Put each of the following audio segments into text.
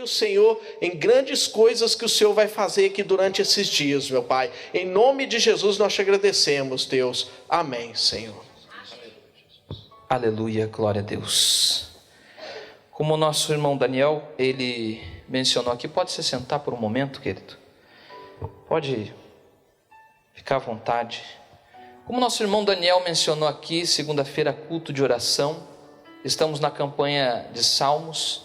creio, Senhor, em grandes coisas que o Senhor vai fazer aqui durante esses dias, meu Pai. Em nome de Jesus nós te agradecemos, Deus. Amém, Senhor. Aleluia, glória a Deus. Como o nosso irmão Daniel, ele mencionou aqui, pode se sentar por um momento, querido? Pode ficar à vontade. Como nosso irmão Daniel mencionou aqui, segunda-feira, culto de oração. Estamos na campanha de Salmos.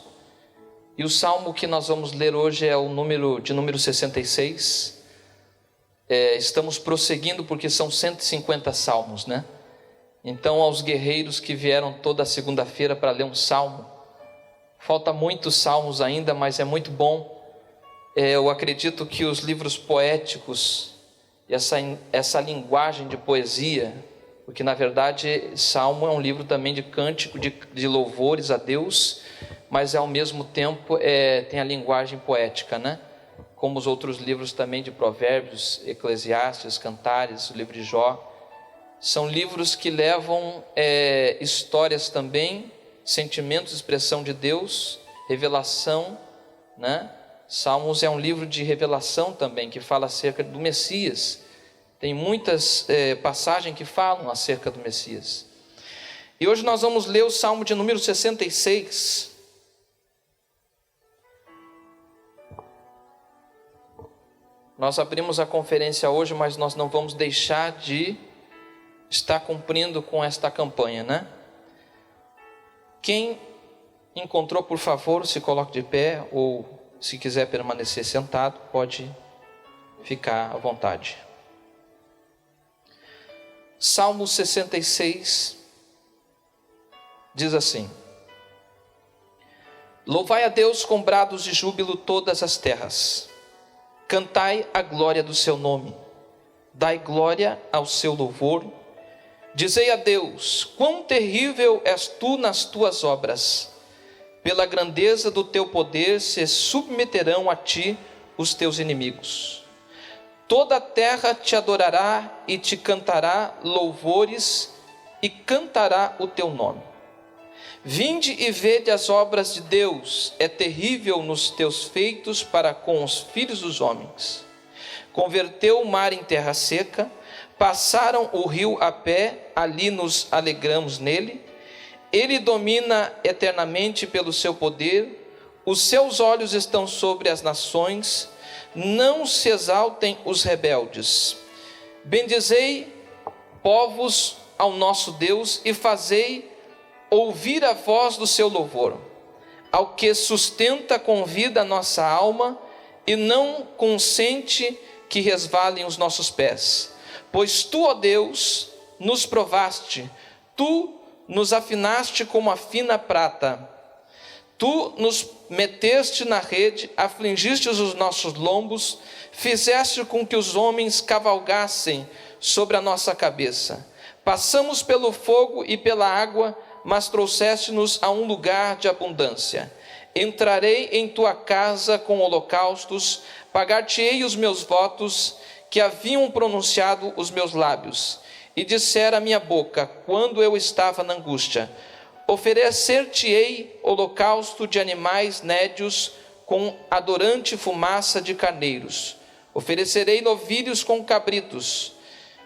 E o salmo que nós vamos ler hoje é o número 66. Estamos prosseguindo porque são 150 salmos, né? Então, aos guerreiros que vieram toda segunda-feira para ler um salmo, falta muitos salmos ainda, mas é muito bom. Eu acredito que os livros poéticos, essa linguagem de poesia, porque na verdade salmo é um livro também de cântico, de louvores a Deus, mas ao mesmo tempo tem a linguagem poética, né? Como os outros livros também de Provérbios, Eclesiastes, Cantares, o livro de Jó. São livros que levam histórias também, sentimentos, expressão de Deus, revelação, né? Salmos é um livro de revelação também, que fala acerca do Messias. Tem muitas passagens que falam acerca do Messias. E hoje nós vamos ler o Salmo de número 66. Nós abrimos a conferência hoje, mas nós não vamos deixar de estar cumprindo com esta campanha, né? Quem encontrou, por favor, se coloque de pé, ou se quiser permanecer sentado, pode ficar à vontade. Salmo 66 diz assim: Louvai a Deus com brados de júbilo todas as terras, cantai a glória do seu nome, dai glória ao seu louvor. Dizei a Deus, quão terrível és tu nas tuas obras. Pela grandeza do teu poder se submeterão a ti os teus inimigos. Toda a terra te adorará e te cantará louvores e cantará o teu nome. Vinde e vede as obras de Deus, é terrível nos teus feitos para com os filhos dos homens. Converteu o mar em terra seca, passaram o rio a pé, ali nos alegramos nele. Ele domina eternamente pelo seu poder, os seus olhos estão sobre as nações, não se exaltem os rebeldes. Bendizei, povos, ao nosso Deus e fazei ouvir a voz do seu louvor, ao que sustenta com vida a nossa alma e não consente que resvalem os nossos pés. Pois tu, ó Deus, nos provaste, tu nos afinaste como a fina prata. Tu nos meteste na rede, afligiste os nossos lombos, fizeste com que os homens cavalgassem sobre a nossa cabeça. Passamos pelo fogo e pela água, mas trouxeste-nos a um lugar de abundância. Entrarei em tua casa com holocaustos, pagar-te-ei os meus votos, que haviam pronunciado os meus lábios. E dissera a minha boca, quando eu estava na angústia, oferecer-te-ei holocausto de animais nédios com adorante fumaça de carneiros. Oferecerei novilhos com cabritos.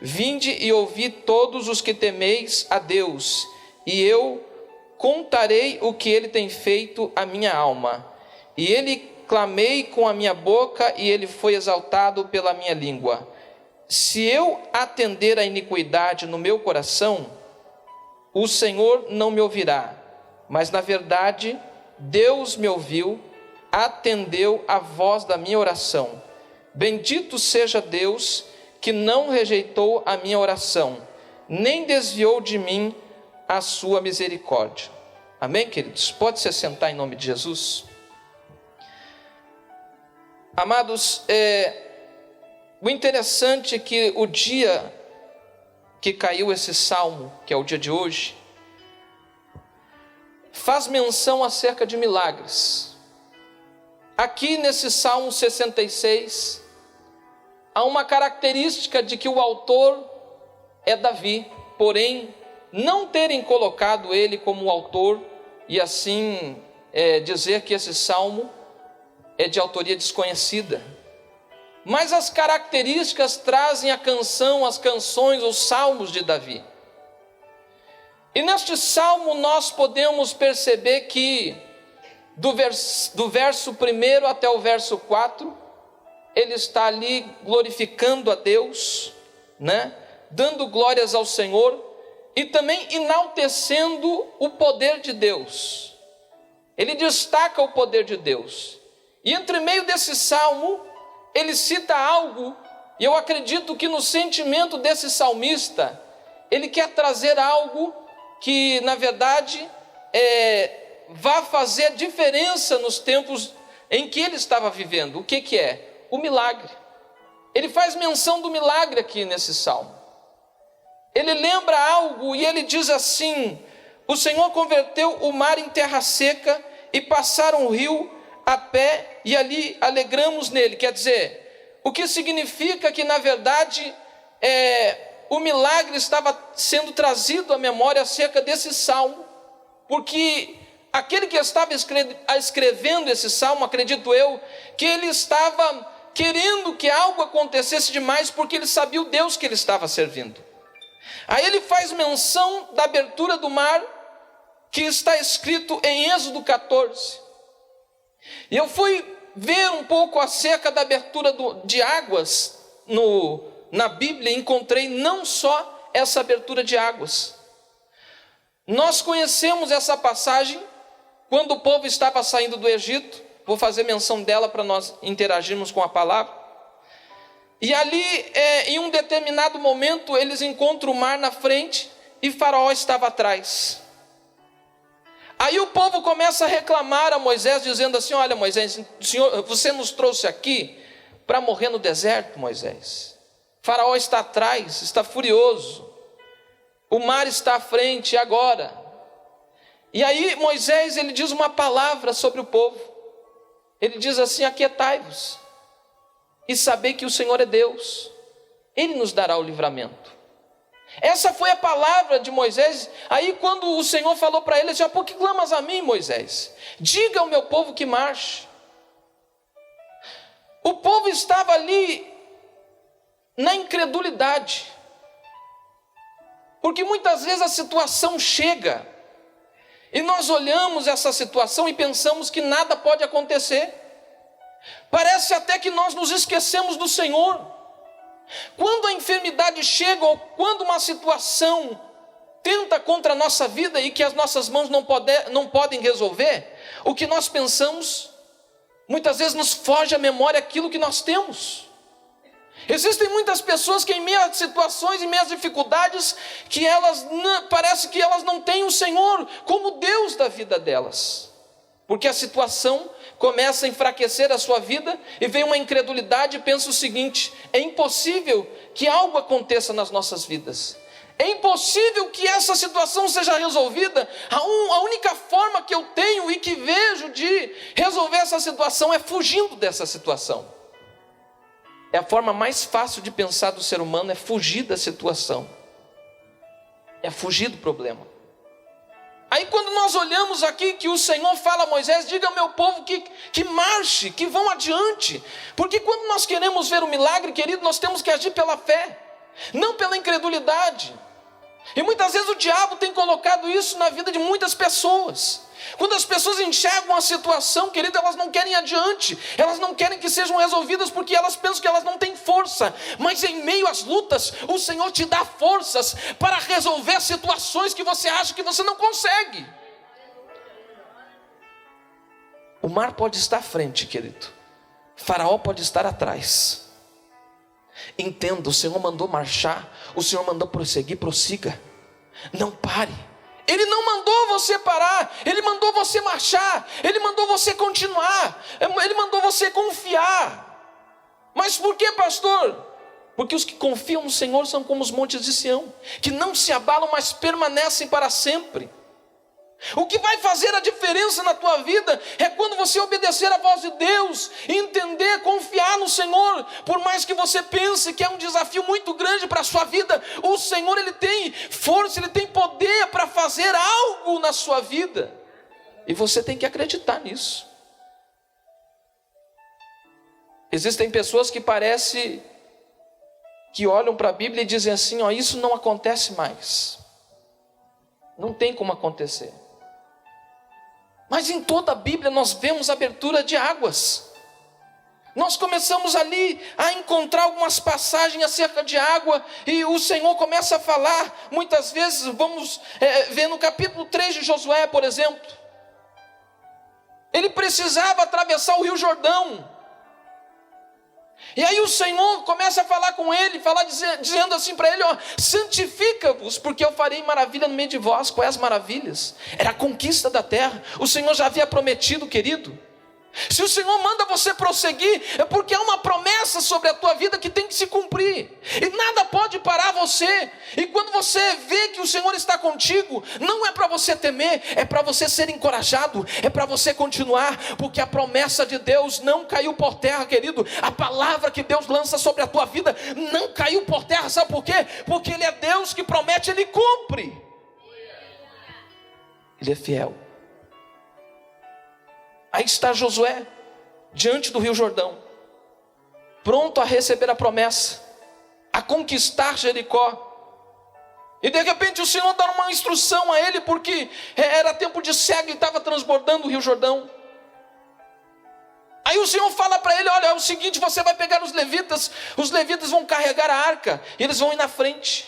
Vinde e ouvi todos os que temeis a Deus, e eu contarei o que ele tem feito à minha alma. E ele clamei com a minha boca, e ele foi exaltado pela minha língua. Se eu atender à iniquidade no meu coração, o Senhor não me ouvirá, mas na verdade Deus me ouviu, atendeu a voz da minha oração. Bendito seja Deus, que não rejeitou a minha oração, nem desviou de mim a sua misericórdia. Amém, queridos? Pode se sentar em nome de Jesus. Amados, o interessante é que o dia que caiu esse salmo, que é o dia de hoje, faz menção acerca de milagres. Aqui nesse Salmo 66, há uma característica de que o autor é Davi, porém, não terem colocado ele como autor, e assim dizer que esse salmo é de autoria desconhecida, mas as características trazem a canção, as canções, os salmos de Davi. E neste salmo nós podemos perceber que do verso 1 até o verso 4, ele está ali glorificando a Deus, né? Dando glórias ao Senhor e também enaltecendo o poder de Deus. Ele destaca o poder de Deus. E entre meio desse salmo, ele cita algo, e eu acredito que no sentimento desse salmista, ele quer trazer algo que na verdade vai fazer diferença nos tempos em que ele estava vivendo. O que é? O milagre. Ele faz menção do milagre aqui nesse salmo. Ele lembra algo e ele diz assim: o Senhor converteu o mar em terra seca e passaram o rio a pé e ali alegramos nele. Quer dizer, o que significa que na verdade o milagre estava sendo trazido à memória acerca desse salmo, porque aquele que estava escrevendo esse salmo, acredito eu, que ele estava querendo que algo acontecesse demais, porque ele sabia o Deus que ele estava servindo. Aí ele faz menção da abertura do mar, que está escrito em Êxodo 14. E eu fui ver um pouco acerca da abertura de águas na Bíblia e encontrei não só essa abertura de águas. Nós conhecemos essa passagem quando o povo estava saindo do Egito. Vou fazer menção dela para nós interagirmos com a palavra. E ali, em um determinado momento, eles encontram o mar na frente e Faraó estava atrás. Aí o povo começa a reclamar a Moisés, dizendo assim: olha, Moisés, Senhor, você nos trouxe aqui para morrer no deserto, Moisés. Faraó está atrás, está furioso. O mar está à frente, e agora? E aí Moisés, ele diz uma palavra sobre o povo. Ele diz assim: aquietai-vos e sabei que o Senhor é Deus, Ele nos dará o livramento. Essa foi a palavra de Moisés. Aí quando o Senhor falou para ele assim: por que clamas a mim, Moisés? Diga ao meu povo que marche. O povo estava ali na incredulidade, porque muitas vezes a situação chega e nós olhamos essa situação e pensamos que nada pode acontecer. Parece até que nós nos esquecemos do Senhor. Quando a enfermidade chega ou quando uma situação tenta contra a nossa vida e que as nossas mãos não podem resolver, o que nós pensamos, muitas vezes nos foge à memória aquilo que nós temos. Existem muitas pessoas que em meio a situações, em meio a dificuldades, que parece que elas não têm o Senhor como Deus da vida delas, porque a situação começa a enfraquecer a sua vida e vem uma incredulidade e pensa o seguinte: é impossível que algo aconteça nas nossas vidas, é impossível que essa situação seja resolvida. A única forma que eu tenho e que vejo de resolver essa situação é fugindo dessa situação. É a forma mais fácil de pensar do ser humano, é fugir da situação, é fugir do problema. Aí quando nós olhamos aqui que o Senhor fala a Moisés: diga ao meu povo que marche, que vão adiante. Porque quando nós queremos ver o milagre, querido, nós temos que agir pela fé, não pela incredulidade. E muitas vezes o diabo tem colocado isso na vida de muitas pessoas. Quando as pessoas enxergam a situação, querido, elas não querem adiante, elas não querem que sejam resolvidas porque elas pensam que elas não têm força. Mas em meio às lutas, o Senhor te dá forças para resolver situações que você acha que você não consegue. O mar pode estar à frente, querido, Faraó pode estar atrás. Entenda, o Senhor mandou marchar, o Senhor mandou prosseguir, prossiga, não pare. Ele não mandou você parar, Ele mandou você marchar, Ele mandou você continuar, Ele mandou você confiar. Mas por que, pastor? Porque os que confiam no Senhor são como os montes de Sião, que não se abalam, mas permanecem para sempre. O que vai fazer a diferença na tua vida é quando você obedecer à voz de Deus, entender, confiar no Senhor. Por mais que você pense que é um desafio muito grande para a sua vida, o Senhor, Ele tem força, Ele tem poder para fazer algo na sua vida, e você tem que acreditar nisso. Existem pessoas que parece que olham para a Bíblia e dizem assim, ó, isso não acontece mais. Não tem como acontecer. Mas em toda a Bíblia nós vemos abertura de águas. Nós começamos ali a encontrar algumas passagens acerca de água, e o Senhor começa a falar, muitas vezes, vamos ver no capítulo 3 de Josué, por exemplo. Ele precisava atravessar o Rio Jordão. E aí o Senhor começa a falar com ele, dizendo assim para ele, ó, santifica-vos, porque eu farei maravilha no meio de vós. Quais as maravilhas? Era a conquista da terra. O Senhor já havia prometido, querido. Se o Senhor manda você prosseguir, é porque há uma promessa sobre a tua vida que tem que se cumprir, e nada pode parar você. E quando você vê que o Senhor está contigo, não é para você temer, é para você ser encorajado, é para você continuar, porque a promessa de Deus não caiu por terra, querido. A palavra que Deus lança sobre a tua vida não caiu por terra. Sabe por quê? Porque Ele é Deus que promete, Ele cumpre. Ele é fiel. Aí está Josué, diante do Rio Jordão, pronto a receber a promessa, a conquistar Jericó. E de repente o Senhor dá uma instrução a ele, porque era tempo de seca e estava transbordando o Rio Jordão. Aí o Senhor fala para ele, olha, é o seguinte, você vai pegar os levitas vão carregar a arca, e eles vão ir na frente.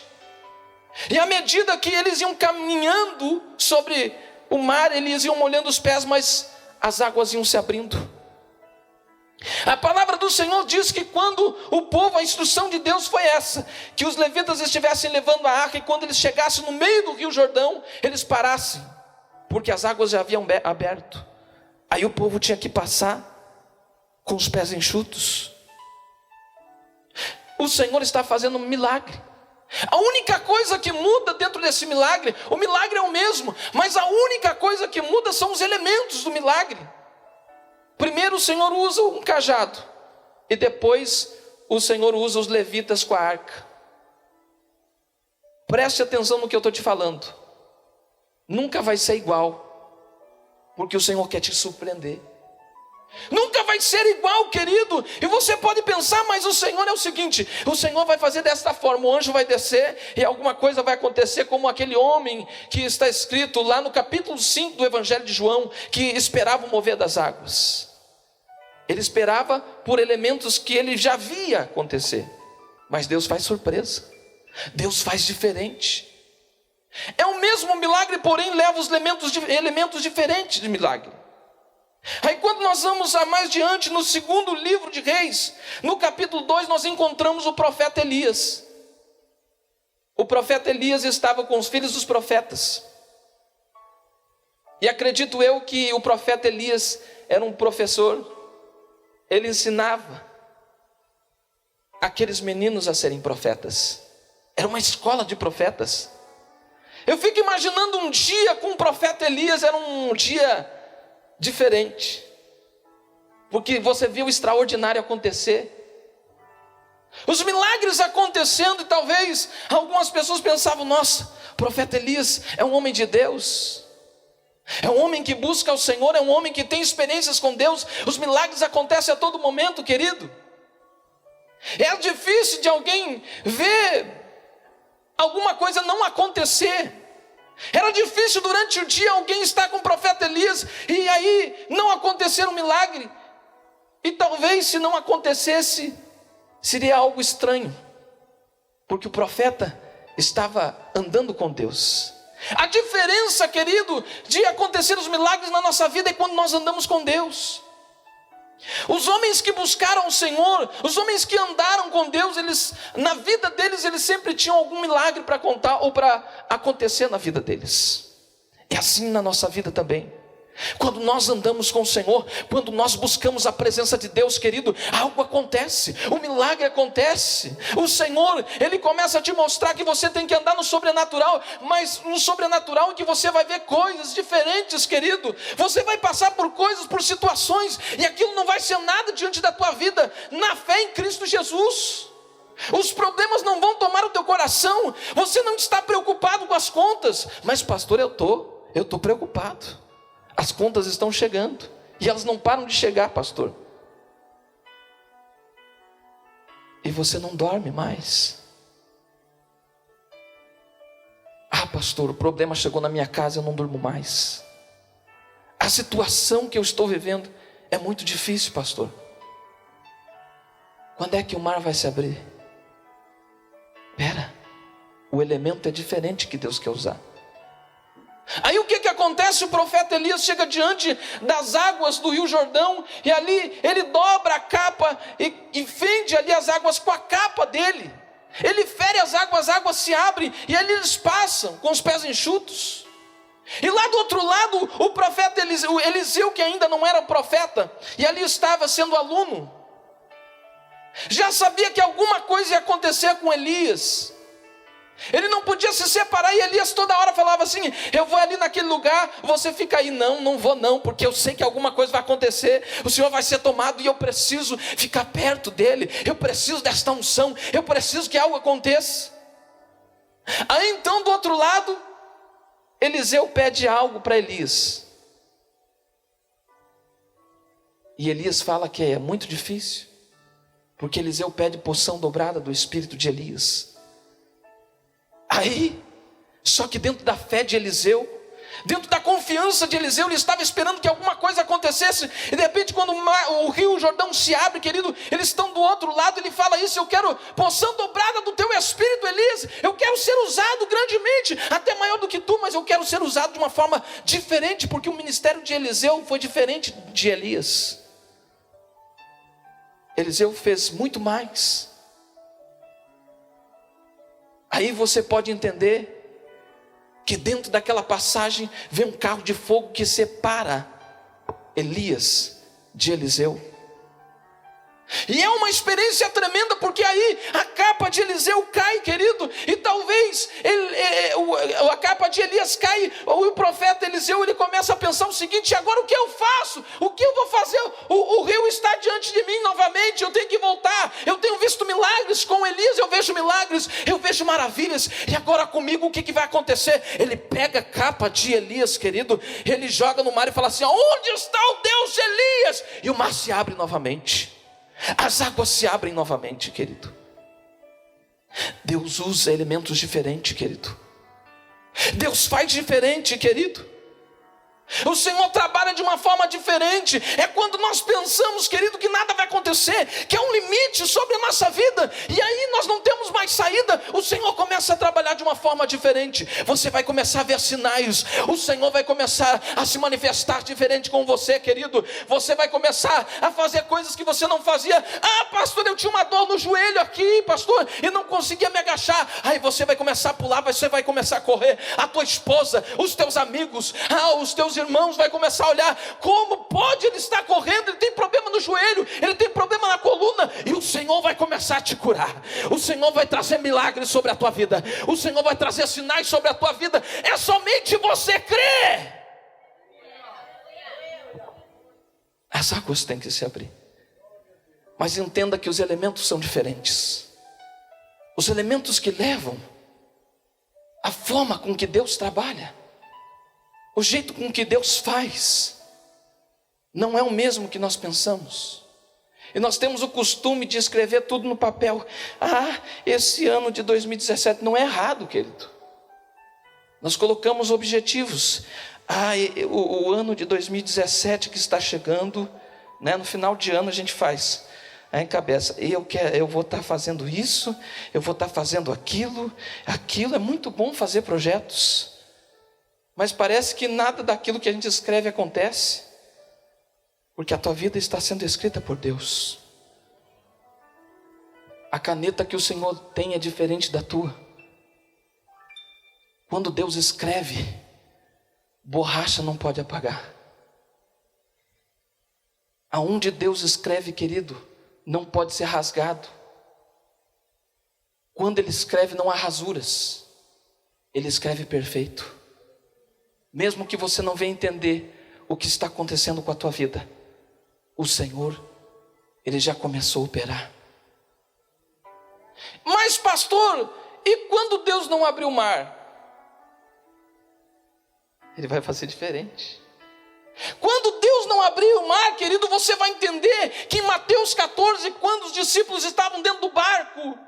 E à medida que eles iam caminhando sobre o mar, eles iam molhando os pés, mas as águas iam se abrindo. A palavra do Senhor diz que quando o povo, a instrução de Deus foi essa, que os levitas estivessem levando a arca, e quando eles chegassem no meio do Rio Jordão, eles parassem, porque as águas já haviam aberto. Aí o povo tinha que passar com os pés enxutos. O Senhor está fazendo um milagre. A única coisa que muda dentro desse milagre, o milagre é o mesmo, mas a única coisa que muda são os elementos do milagre. Primeiro o Senhor usa um cajado, e depois o Senhor usa os levitas com a arca. Preste atenção no que eu estou te falando. Nunca vai ser igual, porque o Senhor quer te surpreender. Nunca vai ser igual, querido. E você pode pensar, mas o Senhor é o seguinte, o Senhor vai fazer desta forma, o anjo vai descer e alguma coisa vai acontecer, como aquele homem que está escrito lá no capítulo 5 do Evangelho de João, que esperava o mover das águas. Ele esperava por elementos que ele já via acontecer, mas Deus faz surpresa, Deus faz diferente. É o mesmo milagre, porém leva os elementos diferentes de milagre. Aí quando nós vamos a mais diante, no segundo livro de Reis, no capítulo 2, nós encontramos o profeta Elias. O profeta Elias estava com os filhos dos profetas. E acredito eu que o profeta Elias era um professor. Ele ensinava aqueles meninos a serem profetas. Era uma escola de profetas. Eu fico imaginando um dia com o profeta Elias, era um dia diferente, porque você viu o extraordinário acontecer, os milagres acontecendo, e talvez algumas pessoas pensavam, nossa, o profeta Elias é um homem de Deus, é um homem que busca o Senhor, é um homem que tem experiências com Deus. Os milagres acontecem a todo momento, querido. É difícil de alguém ver alguma coisa não acontecer. Era difícil durante o dia alguém estar com o profeta Elias e aí não acontecer um milagre. E talvez se não acontecesse, seria algo estranho, porque o profeta estava andando com Deus. A diferença, querido, de acontecer os milagres na nossa vida é quando nós andamos com Deus. Os homens que buscaram o Senhor, os homens que andaram com Deus, na vida deles, eles sempre tinham algum milagre para contar ou para acontecer na vida deles. É assim na nossa vida também. Quando nós andamos com o Senhor, quando nós buscamos a presença de Deus, querido, algo acontece, o milagre acontece. O Senhor, Ele começa a te mostrar que você tem que andar no sobrenatural, mas no sobrenatural em que você vai ver coisas diferentes, querido. Você vai passar por coisas, por situações, e aquilo não vai ser nada diante da tua vida, na fé em Cristo Jesus. Os problemas não vão tomar o teu coração, você não está preocupado com as contas, mas pastor, eu estou preocupado. As contas estão chegando, e elas não param de chegar, pastor. e você não dorme mais. Ah, pastor, o problema chegou na minha casa, eu não durmo mais. A situação que eu estou vivendo é muito difícil, pastor. Quando é que o mar vai se abrir? Espera, o elemento é diferente que Deus quer usar. Aí o que acontece? O profeta Elias chega diante das águas do Rio Jordão, e ali ele dobra a capa e fende ali as águas com a capa dele. Ele fere as águas se abrem, e ali eles passam com os pés enxutos. E lá do outro lado, o profeta Eliseu, que ainda não era profeta, e ali estava sendo aluno, já sabia que alguma coisa ia acontecer com Elias. Ele não podia se separar, e Elias toda hora falava assim: eu vou ali naquele lugar, você fica aí. Não vou não, porque eu sei que alguma coisa vai acontecer, o Senhor vai ser tomado, e eu preciso ficar perto dele, eu preciso desta unção, eu preciso que algo aconteça. Aí então do outro lado, Eliseu pede algo para Elias, e Elias fala que é muito difícil, porque Eliseu pede porção dobrada do espírito de Elias. Aí, só que dentro da fé de Eliseu, dentro da confiança de Eliseu, ele estava esperando que alguma coisa acontecesse, e de repente quando o rio Jordão se abre, querido, eles estão do outro lado, ele fala isso: eu quero porção dobrada do teu espírito, Elias, eu quero ser usado grandemente, até maior do que tu, mas eu quero ser usado de uma forma diferente, porque o ministério de Eliseu foi diferente de Elias. Eliseu fez muito mais. Aí você pode entender que dentro daquela passagem vem um carro de fogo que separa Elias de Eliseu. E é uma experiência tremenda, porque aí a capa de Eliseu cai, querido, e talvez a capa de Elias cai, ou o profeta Eliseu, ele começa a pensar o seguinte: agora o que eu faço? O que eu vou fazer? O rio está diante de mim novamente, eu tenho que voltar. Eu tenho visto milagres com Elias, eu vejo milagres, eu vejo maravilhas, e agora comigo o que vai acontecer? Ele pega a capa de Elias, querido, ele joga no mar e fala assim: onde está o Deus de Elias? E o mar se abre novamente. As águas se abrem novamente, querido. Deus usa elementos diferentes, querido. Deus faz diferente, querido. O Senhor trabalha de uma forma diferente. É quando nós pensamos, querido, que nada vai acontecer, que há um limite sobre a nossa vida, e aí nós não temos mais saída. O Senhor começa a trabalhar de uma forma diferente. Você vai começar a ver sinais. O Senhor vai começar a se manifestar diferente com você, querido. Você vai começar a fazer coisas que você não fazia. Ah, pastor, eu tinha uma dor no joelho aqui, pastor, e não conseguia me agachar. Aí você vai começar a pular, você vai começar a correr. A tua esposa, os teus amigos, os teus irmãos vai começar a olhar: como pode ele estar correndo? Ele tem problema no joelho, ele tem problema na coluna. E o Senhor vai começar a te curar. O Senhor vai trazer milagres sobre a tua vida. O Senhor vai trazer sinais sobre a tua vida. É somente você crer. As águas têm que se abrir. Mas entenda que os elementos são diferentes. Os elementos que levam a forma com que Deus trabalha, o jeito com que Deus faz, não é o mesmo que nós pensamos. E nós temos o costume de escrever tudo no papel. Esse ano de 2017 não é errado, querido. Nós colocamos objetivos. O ano de 2017 que está chegando, né, no final de ano a gente faz, em cabeça, eu vou estar fazendo isso, eu vou estar fazendo aquilo. É muito bom fazer projetos, mas parece que nada daquilo que a gente escreve acontece, porque a tua vida está sendo escrita por Deus. A caneta que o Senhor tem é diferente da tua. Quando Deus escreve, borracha não pode apagar. Aonde Deus escreve, querido, não pode ser rasgado. Quando Ele escreve, não há rasuras. Ele escreve perfeito. Mesmo que você não venha entender o que está acontecendo com a tua vida, o Senhor, Ele já começou a operar. Mas pastor, e quando Deus não abrir o mar? Ele vai fazer diferente. Quando Deus Jesus não abrir o mar, querido, você vai entender que em Mateus 14, quando os discípulos estavam dentro do barco,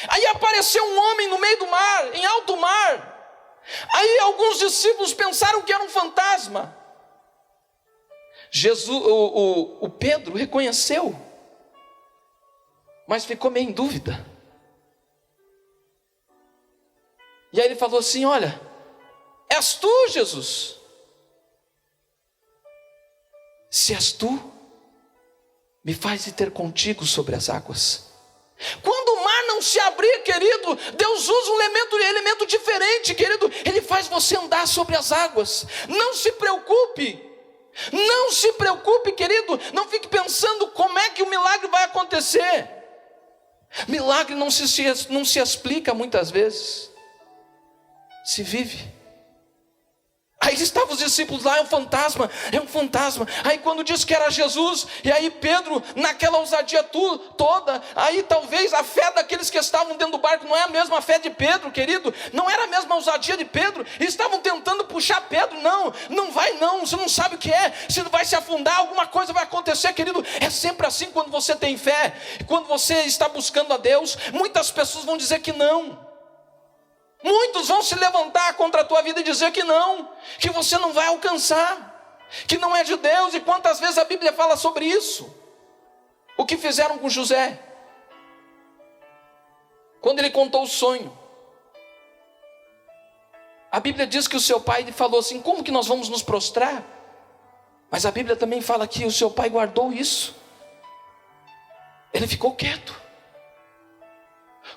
aí apareceu um homem no meio do mar, em alto mar. Aí alguns discípulos pensaram que era um fantasma. O Pedro reconheceu, mas ficou meio em dúvida. E aí ele falou assim: olha, és tu, Jesus? Se és tu, me faz ir ter contigo sobre as águas. Quando o mar não se abrir, querido, Deus usa um elemento diferente, querido. Ele faz você andar sobre as águas. Não se preocupe, querido. Não fique pensando como é que o milagre vai acontecer. Milagre não se explica muitas vezes, se vive. Aí estavam os discípulos lá: é um fantasma. Aí quando disse que era Jesus, e aí Pedro, naquela ousadia toda, aí talvez a fé daqueles que estavam dentro do barco não é a mesma fé de Pedro, querido. Não era a mesma ousadia de Pedro. E estavam tentando puxar Pedro. Não vai não, você não sabe o que é. Se não vai se afundar, alguma coisa vai acontecer, querido. É sempre assim quando você tem fé. Quando você está buscando a Deus, muitas pessoas vão dizer que não. Muitos vão se levantar contra a tua vida e dizer que não, que você não vai alcançar, que não é de Deus. E quantas vezes a Bíblia fala sobre isso? O que fizeram com José? Quando ele contou o sonho, a Bíblia diz que o seu pai falou assim: como que nós vamos nos prostrar? Mas a Bíblia também fala que o seu pai guardou isso. Ele ficou quieto.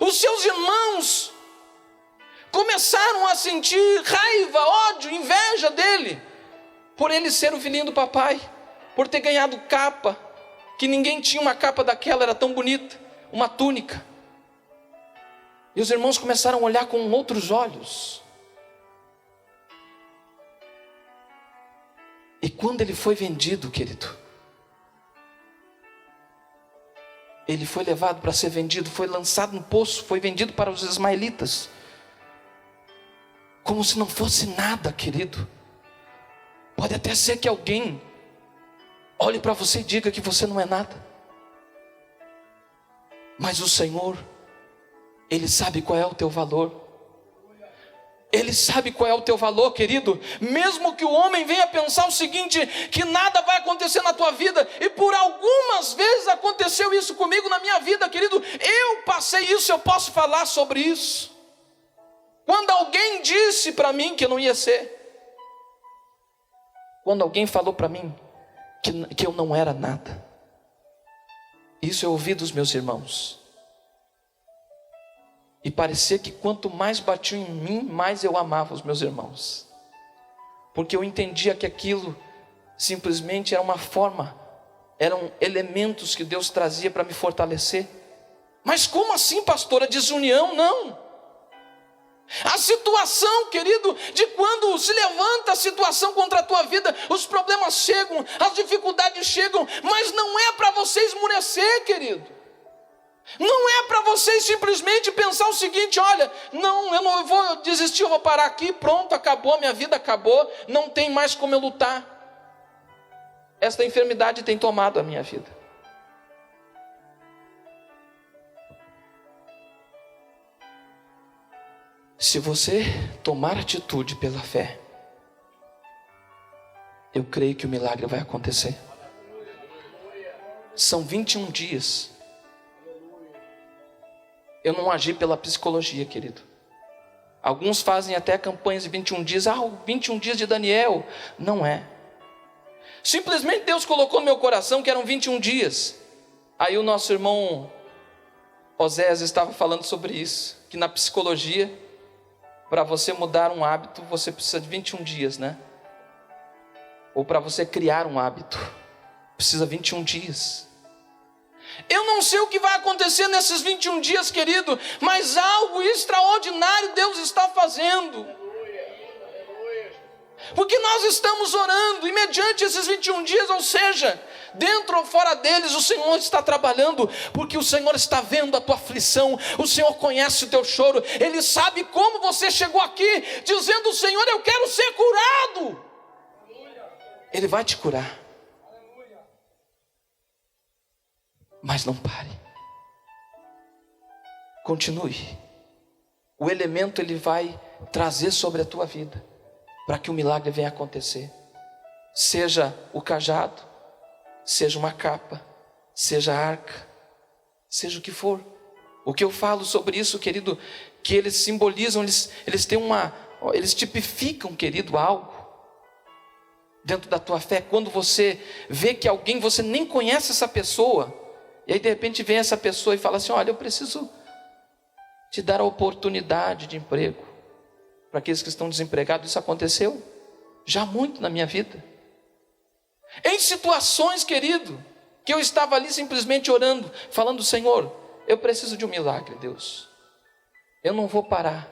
Os seus irmãos começaram a sentir raiva, ódio, inveja dele, por ele ser o filhinho do papai, por ter ganhado capa, que ninguém tinha uma capa daquela, era tão bonita, uma túnica. E os irmãos começaram a olhar com outros olhos. E quando ele foi vendido, querido, ele foi levado para ser vendido, foi lançado no poço, foi vendido para os ismaelitas, como se não fosse nada, querido. Pode até ser que alguém olhe para você e diga que você não é nada, mas o Senhor, Ele sabe qual é o teu valor. Ele sabe qual é o teu valor, querido. Mesmo que o homem venha pensar o seguinte, que nada vai acontecer na tua vida, e por algumas vezes aconteceu isso comigo na minha vida, querido. Eu passei isso, eu posso falar sobre isso. Quando alguém disse para mim que eu não ia ser, quando alguém falou para mim que eu não era nada, isso eu ouvi dos meus irmãos, e parecia que quanto mais batiam em mim, mais eu amava os meus irmãos, porque eu entendia que aquilo simplesmente era uma forma, eram elementos que Deus trazia para me fortalecer. Mas como assim, pastora? Desunião? Não. A situação, querido, de quando se levanta a situação contra a tua vida, os problemas chegam, as dificuldades chegam, mas não é para você esmurecer, querido. Não é para você simplesmente pensar o seguinte: olha, eu vou desistir, eu vou parar aqui, pronto, acabou, minha vida acabou, não tem mais como eu lutar. Esta enfermidade tem tomado a minha vida. Se você tomar atitude pela fé, eu creio que o milagre vai acontecer. São 21 dias. Eu não agi pela psicologia, querido. Alguns fazem até campanhas de 21 dias. 21 dias de Daniel. Não é. Simplesmente Deus colocou no meu coração que eram 21 dias. Aí o nosso irmão Oséias estava falando sobre isso, que na psicologia, para você mudar um hábito, você precisa de 21 dias, né? Ou para você criar um hábito, precisa 21 dias. Eu não sei o que vai acontecer nesses 21 dias, querido, mas algo extraordinário Deus está fazendo. Porque nós estamos orando, e mediante esses 21 dias, ou seja, dentro ou fora deles, o Senhor está trabalhando, porque o Senhor está vendo a tua aflição, o Senhor conhece o teu choro, Ele sabe como você chegou aqui, dizendo: Senhor, eu quero ser curado. Ele vai te curar. Mas não pare. Continue. O elemento ele vai trazer sobre a tua vida, para que o milagre venha acontecer. Seja o cajado, seja uma capa, seja a arca, seja o que for. O que eu falo sobre isso, querido, que eles simbolizam, eles tipificam, querido, algo dentro da tua fé. Quando você vê que alguém, você nem conhece essa pessoa, e aí de repente vem essa pessoa e fala assim: olha, eu preciso te dar a oportunidade de emprego para aqueles que estão desempregados. Isso aconteceu já muito na minha vida, em situações, querido, que eu estava ali simplesmente orando, falando: Senhor, eu preciso de um milagre, Deus, eu não vou parar,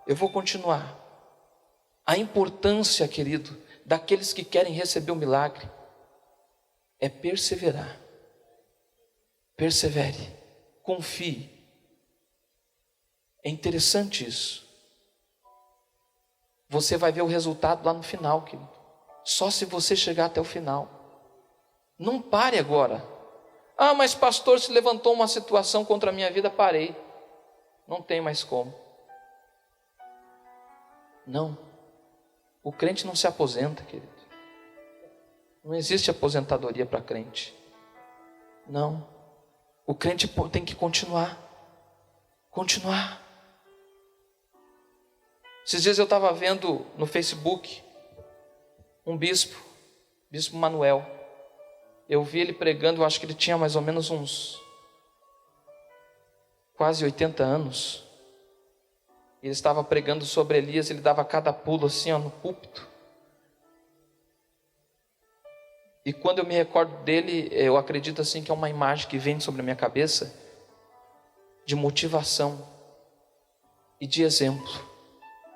eu vou continuar. A importância, querido, daqueles que querem receber o milagre é perseverar. Persevere, confie. É interessante isso. Você vai ver o resultado lá no final, querido. Só se você chegar até o final. Não pare agora. Ah, mas pastor, se levantou uma situação contra a minha vida, parei. Não tem mais como. Não. O crente não se aposenta, querido. Não existe aposentadoria para crente. Não. O crente tem que continuar. Continuar. Esses dias eu estava vendo no Facebook um bispo Manuel. Eu vi ele pregando, eu acho que ele tinha mais ou menos uns quase 80 anos. Ele estava pregando sobre Elias, ele dava cada pulo assim, no púlpito. E quando eu me recordo dele, eu acredito assim que é uma imagem que vem sobre a minha cabeça, de motivação e de exemplo.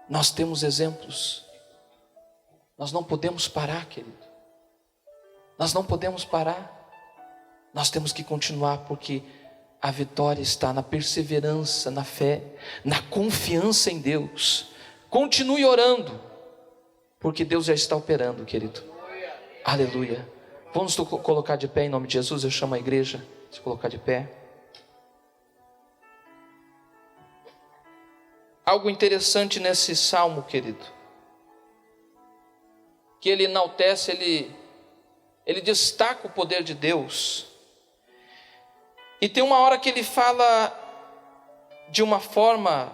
Nós temos exemplos. Nós não podemos parar, querido. Nós não podemos parar. Nós temos que continuar, porque a vitória está na perseverança, na fé, na confiança em Deus. Continue orando, porque Deus já está operando, querido. Aleluia. Vamos colocar de pé em nome de Jesus. Eu chamo a igreja a se colocar de pé. Algo interessante nesse salmo, querido, que ele enaltece, ele destaca o poder de Deus. E tem uma hora que ele fala de uma forma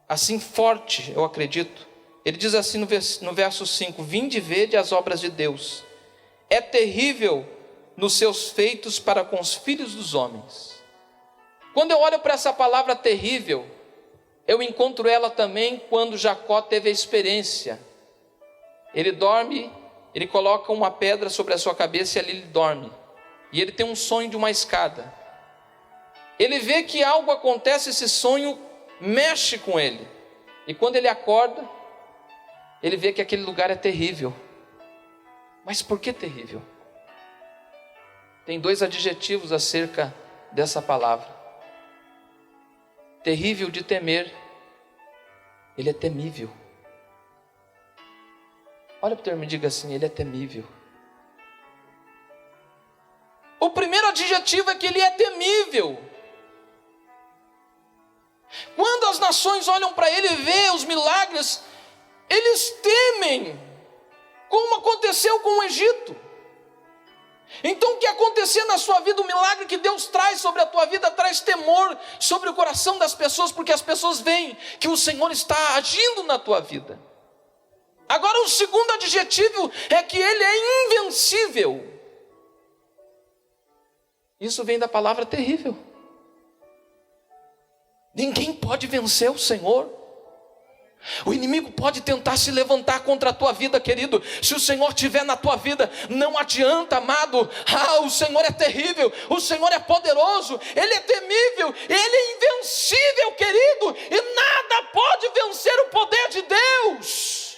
assim forte, eu acredito. Ele diz assim no verso 5: vinde e vede as obras de Deus, é terrível nos seus feitos para com os filhos dos homens. Quando eu olho para essa palavra terrível, eu encontro ela também quando Jacó teve a experiência. Ele dorme, ele coloca uma pedra sobre a sua cabeça e ali ele dorme. E ele tem um sonho de uma escada. Ele vê que algo acontece, esse sonho mexe com ele. E quando ele acorda, ele vê que aquele lugar é terrível. Mas por que terrível? Tem 2 adjetivos acerca dessa palavra. Terrível de temer. Ele é temível. Olha para o termo e diga assim: ele é temível. O primeiro adjetivo é que ele é temível. Quando as nações olham para ele e vê os milagres, eles temem, como aconteceu com o Egito. Então o que acontecer na sua vida, o milagre que Deus traz sobre a tua vida, traz temor sobre o coração das pessoas, porque as pessoas veem que o Senhor está agindo na tua vida. Agora o segundo adjetivo é que ele é invencível. Isso vem da palavra terrível. Ninguém pode vencer o Senhor. O inimigo pode tentar se levantar contra a tua vida, querido. Se o Senhor estiver na tua vida, não adianta, amado. O Senhor é terrível, o Senhor é poderoso, Ele é temível, Ele é invencível, querido. E nada pode vencer o poder de Deus.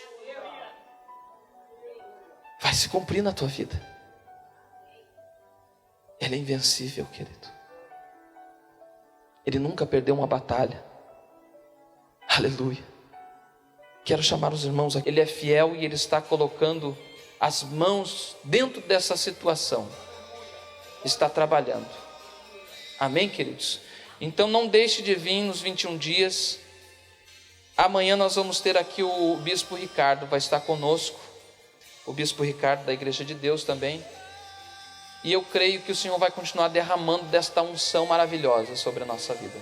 Vai se cumprir na tua vida. Ele é invencível, querido. Ele nunca perdeu uma batalha. Aleluia. Quero chamar os irmãos aqui. Ele é fiel e Ele está colocando as mãos dentro dessa situação, está trabalhando. Amém, queridos? Então não deixe de vir nos 21 dias. Amanhã nós vamos ter aqui o Bispo Ricardo, vai estar conosco, o Bispo Ricardo da Igreja de Deus também. E eu creio que o Senhor vai continuar derramando desta unção maravilhosa sobre a nossa vida.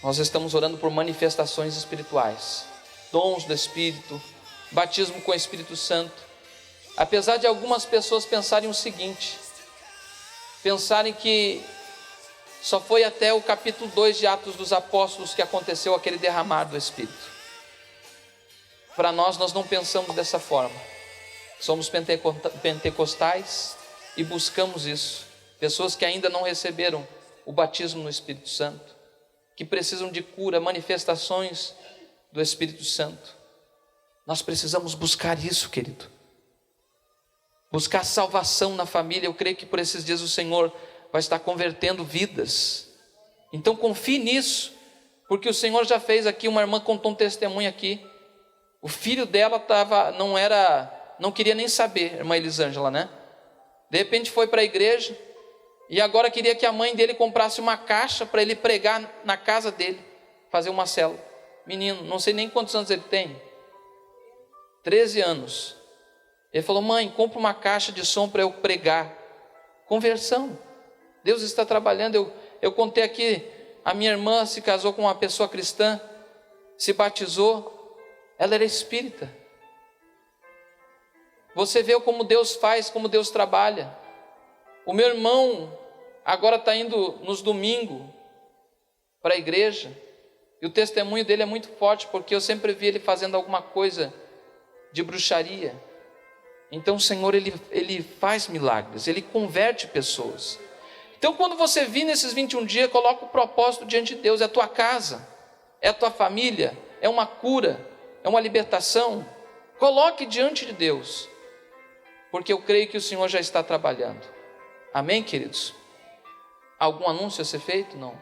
Nós estamos orando por manifestações espirituais, dons do Espírito, batismo com o Espírito Santo. Apesar de algumas pessoas pensarem o seguinte, pensarem que só foi até o capítulo 2 de Atos dos Apóstolos que aconteceu aquele derramar do Espírito. Para nós não pensamos dessa forma. Somos pentecostais e buscamos isso. Pessoas que ainda não receberam o batismo no Espírito Santo, que precisam de cura, manifestações do Espírito Santo. Nós precisamos buscar isso, querido. Buscar salvação na família. Eu creio que por esses dias o Senhor vai estar convertendo vidas. Então confie nisso, porque o Senhor já fez aqui. Uma irmã contou um testemunho aqui. O filho dela não queria nem saber, irmã Elisângela, né? De repente foi para a igreja e agora queria que a mãe dele comprasse uma caixa para ele pregar na casa dele, fazer uma célula. Menino, não sei nem quantos anos ele tem, 13 anos. Ele falou: mãe, compra uma caixa de som para eu pregar. Conversão. Deus está trabalhando. Eu contei aqui, a minha irmã se casou com uma pessoa cristã, se batizou, ela era espírita. Você vê como Deus faz, como Deus trabalha. O meu irmão agora está indo nos domingos para a igreja, e o testemunho dele é muito forte, porque eu sempre vi ele fazendo alguma coisa de bruxaria. Então o Senhor, ele faz milagres, ele converte pessoas. Então quando você vir nesses 21 dias, coloca o propósito diante de Deus. É a tua casa, é a tua família, é uma cura, é uma libertação. Coloque diante de Deus, porque eu creio que o Senhor já está trabalhando. Amém, queridos? Algum anúncio a ser feito? Não.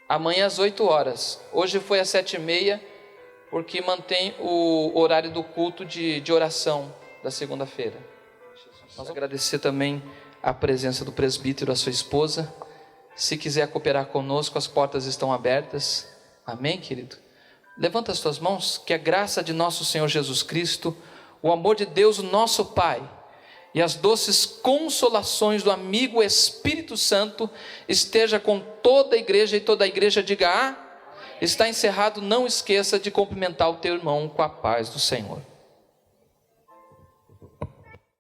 Amanhã às 8 horas. Hoje foi às 7h30, porque mantém o horário do culto de oração da segunda-feira. Nós vamos agradecer também a presença do presbítero, a sua esposa. Se quiser cooperar conosco, as portas estão abertas. Amém, querido? Levanta as tuas mãos, que a graça de nosso Senhor Jesus Cristo, o amor de Deus, o nosso Pai, e as doces consolações do amigo Espírito Santo esteja com toda a igreja, e toda a igreja diga: está encerrado. Não esqueça de cumprimentar o teu irmão com a paz do Senhor.